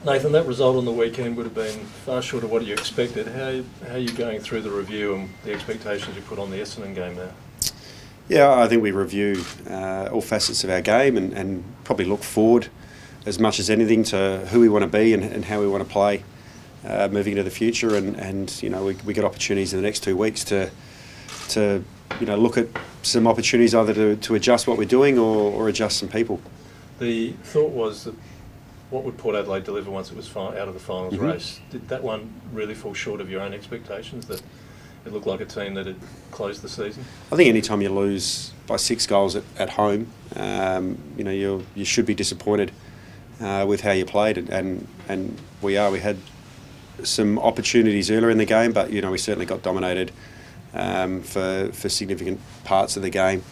Nathan, that result on the weekend would have been far short of what you expected. How are you going through the review and the expectations you put on the Essendon game now? Yeah, I think we review all facets of our game and probably look forward as much as anything to who we want to be and how we want to play moving into the future. And you know, we got opportunities in the next 2 weeks to look at some opportunities either to adjust what we're doing or adjust some people. The thought was that what would Port Adelaide deliver once it was out of the finals race? Did that one really fall short of your own expectations, that it looked like a team that had closed the season? I think any time you lose by 6 goals at home, you should be disappointed with how you played, and we had some opportunities earlier in the game, but we certainly got dominated for significant parts of the game,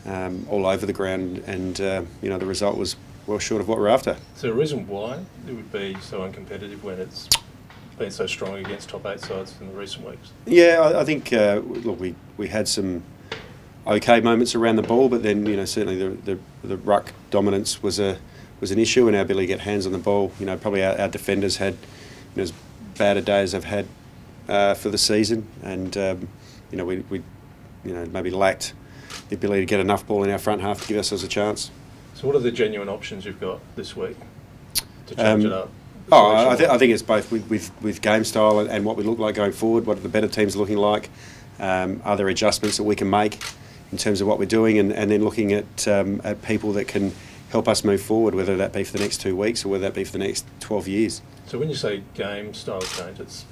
all over the ground, and the result was well short of what we're after. Is there a reason why it would be so uncompetitive when it's been so strong against top 8 sides in the recent weeks? Yeah, I think look, we had some okay moments around the ball, but then certainly the ruck dominance was an issue, and our ability to get hands on the ball. Probably our defenders had as bad a day as they've had for the season, and we maybe lacked the ability to get enough ball in our front half to give ourselves a chance. So what are the genuine options you've got this week to change it up? I think it's both with game style and what we look like going forward, what are the better teams looking like, are there adjustments that we can make in terms of what we're doing, and then looking at people that can help us move forward, whether that be for the next 2 weeks or whether that be for the next 12 years. So when you say game style change, it's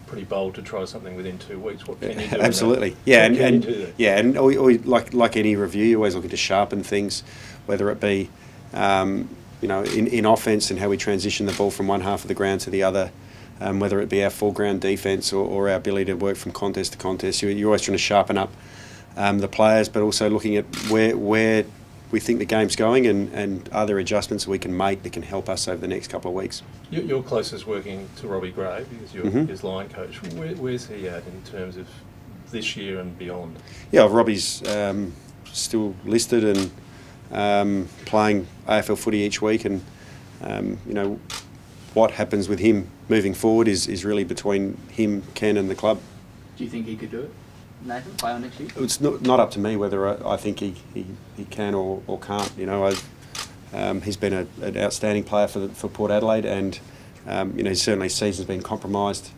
pretty bold to try something within 2 weeks. What can you do? Absolutely, and we, like any review, you're always looking to sharpen things, whether it be in offence and how we transition the ball from one half of the ground to the other, whether it be our foreground defence or our ability to work from contest to contest. You're always trying to sharpen up the players, but also looking at where we think the game's going and are there adjustments we can make that can help us over the next couple of weeks. You're closest working to Robbie Gray because you're his line coach. Where's he at in terms of this year and beyond? Yeah, Robbie's still listed and playing AFL footy each week, and what happens with him moving forward is really between him, Ken, and the club. Do you think he could do it, Nathan, play on next year? It's not up to me whether I think he can or can't. He's been an outstanding player for Port Adelaide, and certainly his season's been compromised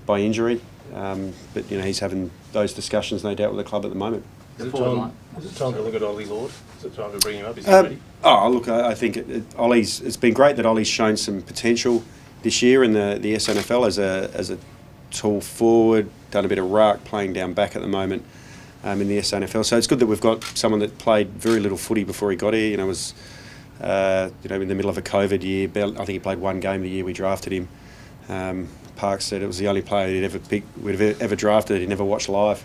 by injury, but he's having those discussions, no doubt, with the club at the moment. Is it time to look at Ollie Lord? Is it time to bring him up? Is he ready? I think it's been great that Ollie's shown some potential this year in the SNFL as a tall forward, done a bit of ruck, playing down back at the moment in the SNFL. So it's good that we've got someone that played very little footy before he got here. Was in the middle of a COVID year. I think he played one game the year we drafted him. Park said it was the only player we'd ever drafted that he never watched live.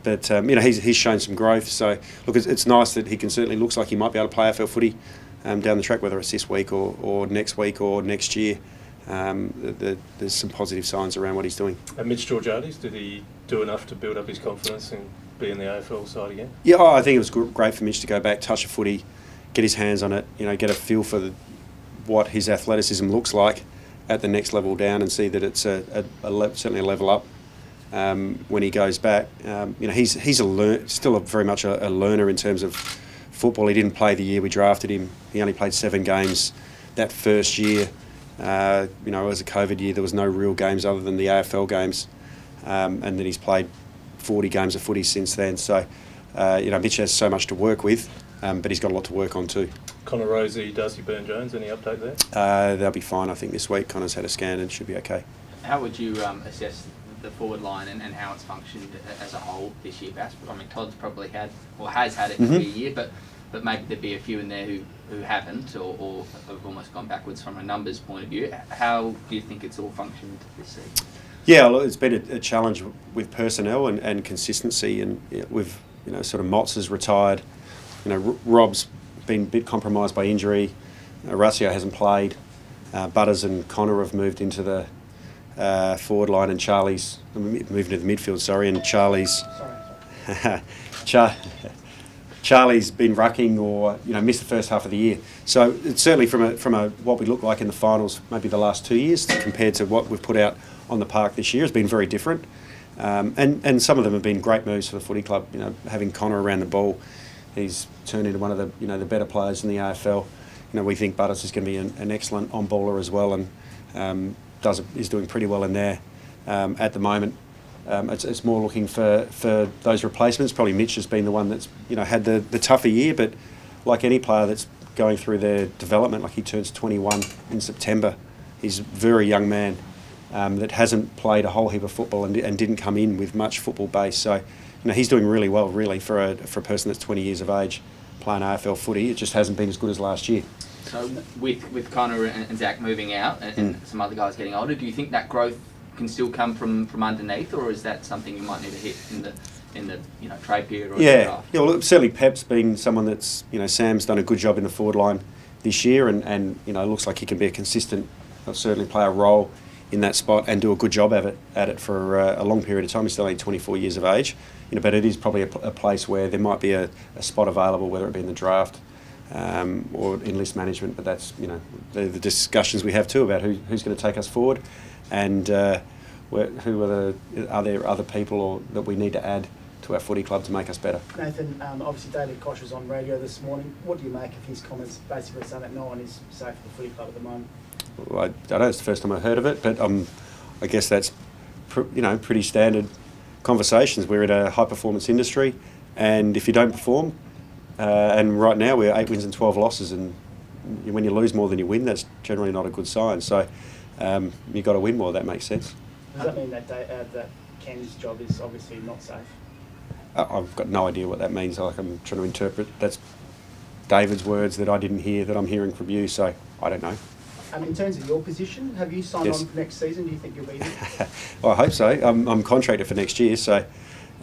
But he's shown some growth. So look, it's nice that he certainly looks like he might be able to play AFL footy down the track, whether it's this week or next week or next year. There's some positive signs around what he's doing. And Mitch Georgiades, did he do enough to build up his confidence and be in the AFL side again? Yeah, I think it was great for Mitch to go back, touch a footy, get his hands on it, get a feel for what his athleticism looks like at the next level down, and see that it's certainly a level up. When he goes back, he's still very much a learner in terms of football. He didn't play the year we drafted him. He only played 7 games that first year. It was a COVID year. There was no real games other than the AFL games, and then he's played 40 games of footy since then. So, Mitch has so much to work with, but he's got a lot to work on too. Connor Rosie, Darcy Byrne-Jones, any update there? They'll be fine, I think, this week. Connor's had a scan and should be okay. How would you assess the forward line and how it's functioned as a whole this year, Bass? I mean, Todd's probably had or has had it for a year, but maybe there'd be a few in there who haven't or have almost gone backwards from a numbers point of view. How do you think it's all functioned this season? Yeah, well, it's been a challenge with personnel and consistency, and with sort of Motts has retired. Rob's been a bit compromised by injury. Russia hasn't played. Butters and Connor have moved into the forward line, and Charlie's moved into the midfield. And Charlie's Charlie's been rucking or missed the first half of the year. So it's certainly from a what we look like in the finals, maybe the last 2 years compared to what we've put out on the park this year has been very different. And some of them have been great moves for the footy club. Having Connor around the ball, he's turned into one of the the better players in the AFL. We think Butters is going to be an excellent on-baller as well, and is doing pretty well in there at the moment. It's more looking for those replacements. Probably Mitch has been the one that's had the tougher year, but like any player that's going through their development, like he turns 21 in September, he's a very young man that hasn't played a whole heap of football and didn't come in with much football base. So he's doing really well, really, for a person that's 20 years of age playing AFL footy. It just hasn't been as good as last year. So with Connor and Zach moving out and some other guys getting older, do you think that growth can still come from underneath, or is that something you might need to hit in the trade period or the draft? Yeah. Well, certainly Pep's been someone that's Sam's done a good job in the forward line this year, and looks like he can be a consistent, certainly play a role in that spot and do a good job at it for a long period of time. He's still only 24 years of age, but it is probably a place where there might be a spot available, whether it be in the draft or in list management. But that's the discussions we have too about who's going to take us forward. And are there other people that we need to add to our footy club to make us better? Nathan, obviously David Koch was on radio this morning. What do you make of his comments basically saying that no one is safe for the footy club at the moment? Well, I don't know, it's the first time I've heard of it, but I guess that's pretty standard conversations. We're in a high performance industry, and if you don't perform, and right now we're 8 wins and 12 losses, and when you lose more than you win, that's generally not a good sign. So you've got to win more. That makes sense. Does that mean that that Ken's job is obviously not safe? I've got no idea what that means. I'm trying to interpret. That's David's words that I didn't hear, that I'm hearing from you. So I don't know. In terms of your position, have you signed Yes. on for next season? Do you think you'll be here? Well, I hope so. I'm contracted for next year, so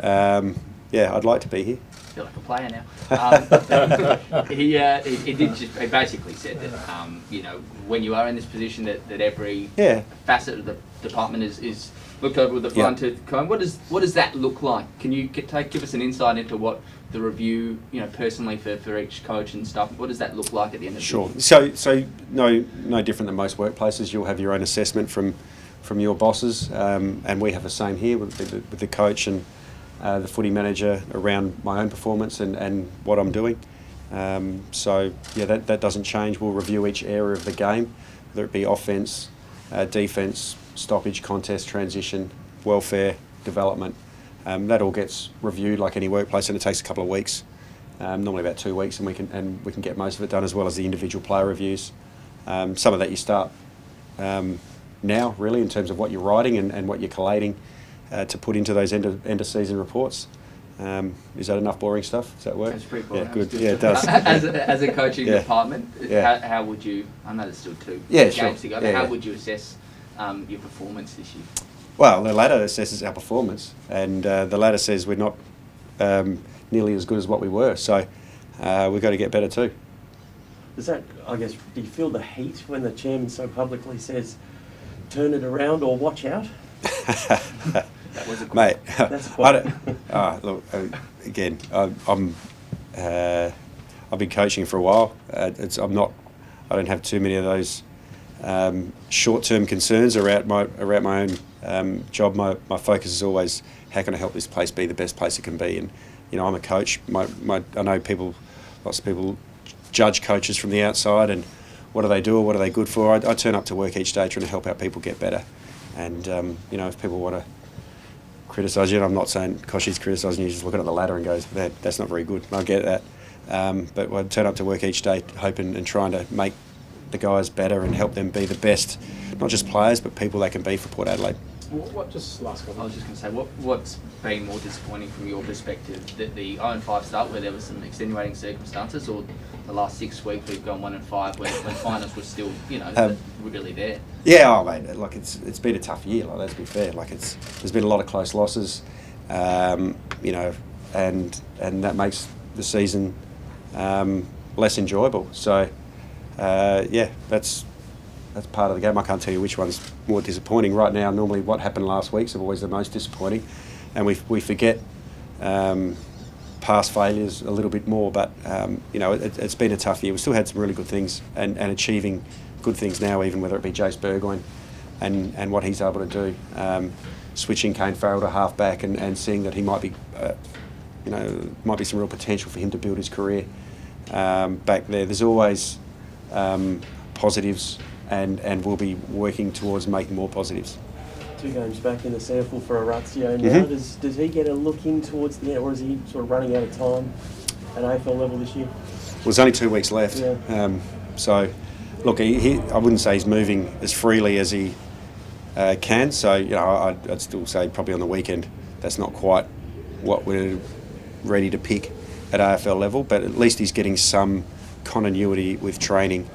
I'd like to be here. I feel like a player now. He basically said that when you are in this position that every facet of the department is looked over with a fine tooth comb. What does that look like? Can you give us an insight into what the review, personally for each coach and stuff? What does that look like at the end of the year? Sure. So no different than most workplaces. You'll have your own assessment from your bosses, and we have the same here with the coach and the footy manager around my own performance and what I'm doing. That doesn't change. We'll review each area of the game, whether it be offence, defence, stoppage, contest, transition, welfare, development. That all gets reviewed like any workplace, and it takes a couple of weeks, normally about 2 weeks, and we can get most of it done, as well as the individual player reviews. Some of that you start now, really, in terms of what you're writing and what you're collating to put into those end of season reports. Is that enough boring stuff? Does that work? That's pretty boring. Yeah, good. Yeah, it does. As a coaching department, how would you? I know there's still 2 games to go. But how would you assess your performance this year? Well, the ladder assesses our performance, and the ladder says we're not nearly as good as what we were. So we've got to get better too. Does that, I guess, do you feel the heat when the chairman so publicly says, "Turn it around" or "Watch out"? That was a Mate, That's quite. Again, I've been coaching for a while. I don't have too many of those short-term concerns around my own job. My focus is always, how can I help this place be the best place it can be? And I'm a coach. I know lots of people judge coaches from the outside and what do they do or what are they good for. I turn up to work each day trying to help our people get better. And if people want to criticise you, and I'm not saying Koshy's criticising you, just looking at the ladder and goes, that's not very good. I get that. But I turn up to work each day hoping and trying to make the guys better and help them be the best, not just players, but people they can be for Port Adelaide. Just last comment. I was just going to say, what's been more disappointing from your perspective, that the 0-5 start where there was some extenuating circumstances, or the last 6 weeks we've gone 1-5 when finals were still, really there? Yeah, mate, it's been a tough year. Let's be fair. There's been a lot of close losses, and that makes the season less enjoyable. So, that's part of the game. I can't tell you which one's more disappointing right now. Normally, what happened last week's always the most disappointing, and we forget past failures a little bit more, but you know, it's been a tough year. We still had some really good things and achieving good things now, even whether it be Jace Burgoyne and what he's able to do. Switching Kane Farrell to half back and seeing that he might be, you know, might be some real potential for him to build his career back there. There's always positives, and we'll be working towards making more positives. 2 games back in the sample for Orazio now. Does he get a look in towards the end, or is he sort of running out of time at AFL level this year? Well, there's only 2 weeks left. Yeah. So, look, I wouldn't say he's moving as freely as he can. So, you know, I'd still say probably on the weekend that's not quite what we're ready to pick at AFL level, but at least he's getting some continuity with training.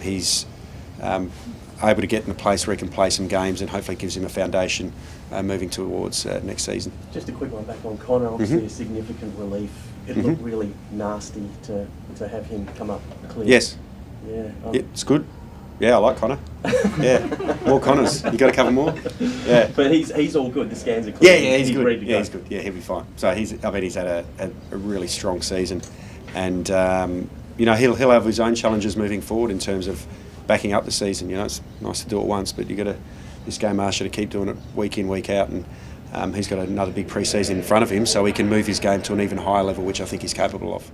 He's able to get in a place where he can play some games, and hopefully gives him a foundation moving towards next season. Just a quick one back on Connor, obviously a significant relief. It looked really nasty to have him come up clear. Yes. Yeah. It's good. Yeah, I like Connor. Yeah, more Connors. You got a couple more? Yeah. But he's all good. The scans are clear. Yeah, he's good. ready to go. He's good. Yeah, he'll be fine. So he's had a really strong season, and you know, he'll have his own challenges moving forward in terms of backing up the season. You know, it's nice to do it once, but this game asks you to keep doing it week in, week out, and he's got another big pre-season in front of him, so he can move his game to an even higher level, which I think he's capable of.